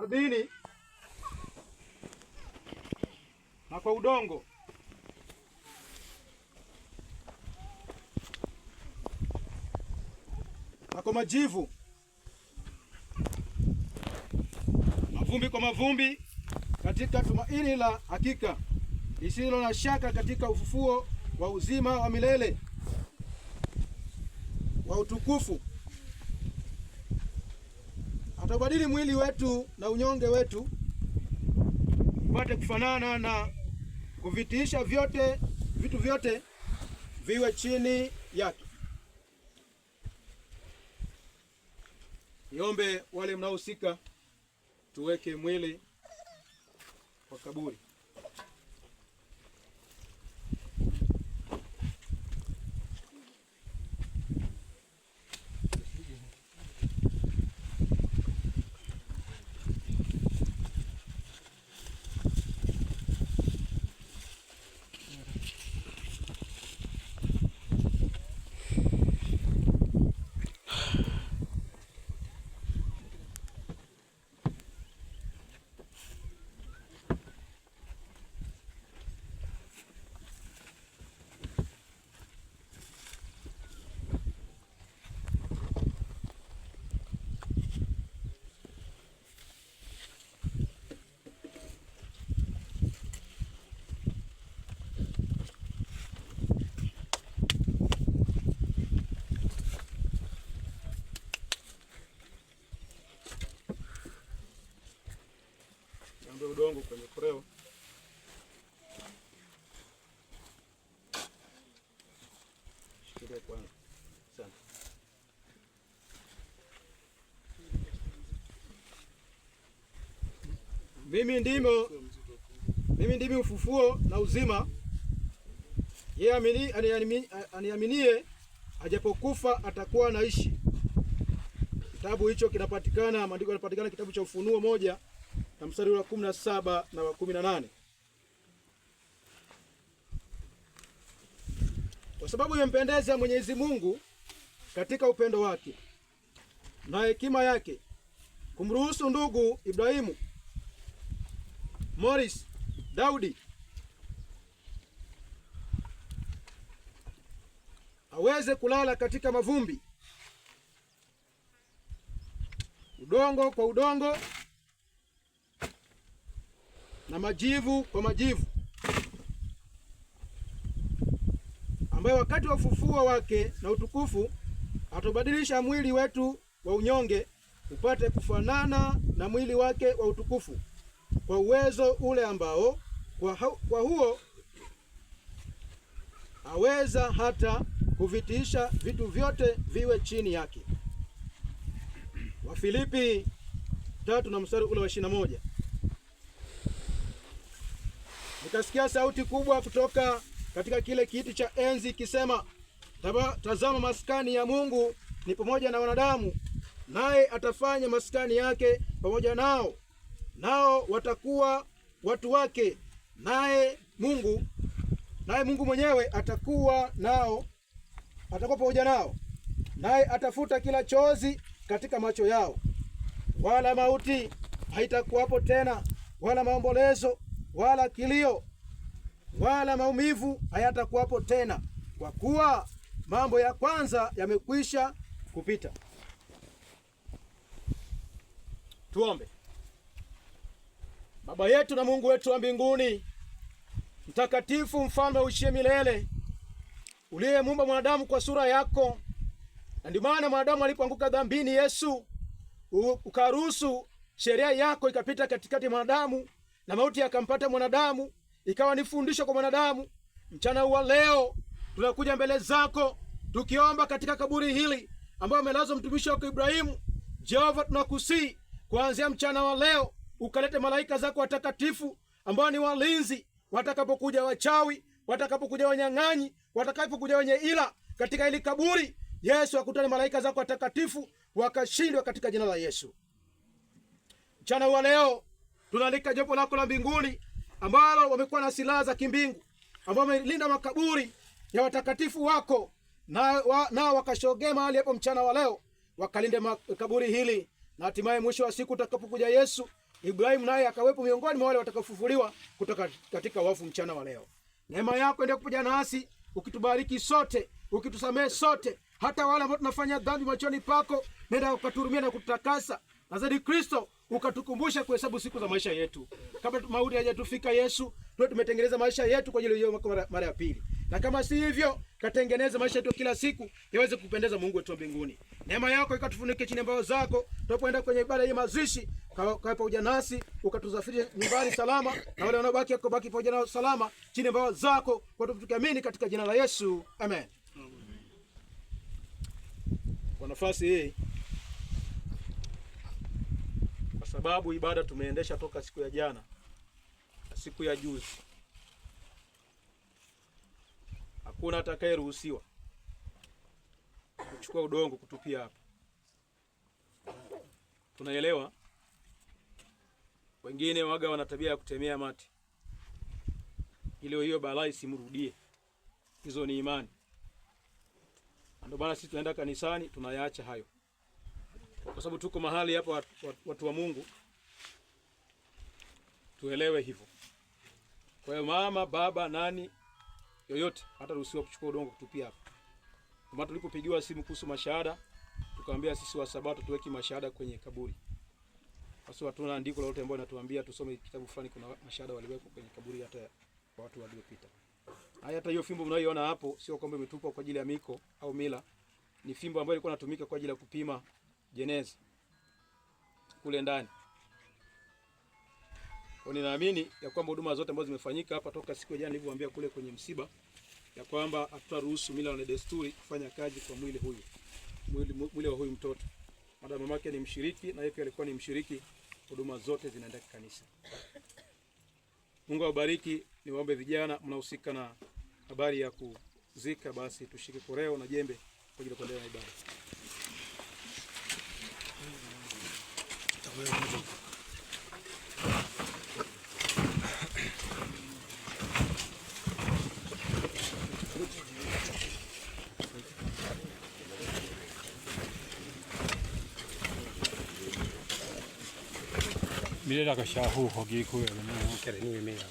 ardhini na kwa udongo, na kwa majivu, mavumbi kwa mavumbi, katika tumaini la hakika lisilo na shaka, katika ufufuo wa uzima wa milele wa utukufu. Atabadili mwili wetu na unyonge wetu upate kufanana na kuvitiisha vitu vyote viwe chini yake. Niombe wale mnaohusika tuweke mwili kwa kaburi. Udongo kwenye koreo. Shikilia kwanza. Asante. Mimi ndimi ufufuo na uzima. Yeye aniaminie ajapokufa atakuwa anaishi. Kitabu hicho kinapatikana, maandiko yanapatikana kitabu cha Ufunuo 1 na mstari wa 17 na wa 18. Kwa sababu imempendeza Mwenyezi Mungu katika upendo wake na hekima yake kumruhusu ndugu Ibrahimu, Morris, Daudi aweze kulala katika mavumbi, udongo kwa udongo na majivu kwa majivu, ambaye wakati wa ufufuo wake na utukufu atubadilisha mwili wetu wa unyonge upate kufanana na mwili wake wa utukufu, kwa uwezo ule ambao kwa huo aweza hata kuvitiisha vitu vyote viwe chini yake. Wafilipi 3 na mstari ule wa 21. Nikasikia sauti kubwa kutoka katika kile kiti cha enzi ikisema, tazama, maskani ya Mungu ni pamoja na wanadamu, naye atafanya maskani yake pamoja nao, nao watakuwa watu wake, naye Mungu mwenyewe atakuwa pamoja nao, naye atafuta kila chozi katika macho yao, wala mauti haitakuwapo tena, wala maombolezo wala kilio wala maumivu hayatakuwapo tena, kwa kuwa mambo ya kwanza yamekwisha kupita. Tuombe. Baba yetu na Mungu wetu wa mbinguni, mtakatifu, mfalme uishie milele, uliyemuumba mwanadamu kwa sura yako, na ndio maana mwanadamu alipoanguka dhambini, Yesu ukaruhusu sheria yako ikapita katikati mwanadamu, na mauti yakampata mwanadamu, ikawa ni fundisho kwa mwanadamu. Mchana wa leo tunakuja mbele zako tukiomba katika kaburi hili ambao amelazwa mtumishi wako Ibrahimu. Jehova, tunakusihi kuanzia mchana wa leo ukalete malaika zako watakatifu ambao ni walinzi, watakapokuja wachawi, watakapokuja wanyang'anyi, watakapokuja wenye ila katika hili kaburi. Yesu, akutane malaika zako watakatifu wakashindwa katika jina la Yesu. Mchana wa leo tunaalika jopo lako la mbinguni ambalo wamekuwa na silaha za kimbingu, ambao wamelinda makaburi ya watakatifu wako, nao wakashogea mahali hapo mchana wa leo, wakalinde makaburi hili, na hatimaye mwisho wa siku utakapokuja Yesu Ibrahimu naye akawepo miongoni mwa wale watakaofufuliwa kutoka katika wafu mchana wa leo. Neema yako endelea kuja nasi, ukitubariki sote, ukitusamehe sote, hata wale ambao tunafanya dhambi machoni pako, nenda ukaturumia na kututakasa. Na zaidi Kristo, ukatukumbusha kuhesabu siku za maisha yetu. Kabla mauti hayajatufika Yesu, tuwe tumetengeneza maisha yetu kwa ajili ya mara ya pili. Na kama si hivyo, katengeneza maisha yetu kila siku yaweze kupendeza Mungu wetu mbinguni. Neema yako ikatufunike chini ya mbawa zako, tunapoenda kwenye ibada ya mazishi, kae pamoja nasi, ukatusafirishe nyumbani salama, na wale wanaobaki akobaki pamoja nao salama chini ya mbawa zako, kwa tukiamini katika jina la Yesu. Amen. Kwa nafasi hii, kwa sababu ibada tumeendesha toka siku ya jana na siku ya juzi, hakuna atakayeruhusiwa kuchukua udongo kutupia hapa. Tunaelewa wengine waga wana tabia ya kutemea mate, ile hiyo balaa isimrudie. Hizo ni imani. Ndio maana sisi tunaenda kanisani, tunayaacha hayo, kwa sababu tuko mahali hapa watu wa Mungu, tuelewe hivyo. Kwa hiyo mama, baba, nani yoyote hata ruhusiwa kuchukua udongo kutupia hapa. Kama tulipopigiwa simu kuhusu mashahada, tukamwambia sisi wa Sabato tuweki mashahada kwenye kaburi. Kwa sababu hatuna andiko lolote ambalo linatuambia tusome kitabu fulani kuna mashahada waliwekwa kwenye kaburi hata kwa watu waliopita. Hata hiyo fimbo mnayoiona hapo sio kwamba imetupwa kwa ajili ya miko au mila. Ni fimbo ambayo ilikuwa inatumika kwa ajili ya kupima jeneza kule ndani. Kwa ninaamini ya kwamba huduma zote ambazo zimefanyika hapa toka siku ya jana nilivyowaambia kule kwenye msiba, ya kwamba hatutaruhusu mila na desturi kufanya kazi kwa mwili huyu. Mwili wa huyu mtoto. Madam mamake ni mshiriki na yeye pia alikuwa ni mshiriki, huduma zote zinaenda kanisa. Mungu awabariki. Niwaombe vijana mnahusika na habari ya kuzika, basi tushike koreo na jembe kwa ajili ya kuendelea na ibada. Mire la kashahu hogi kuwe na kere ni mea.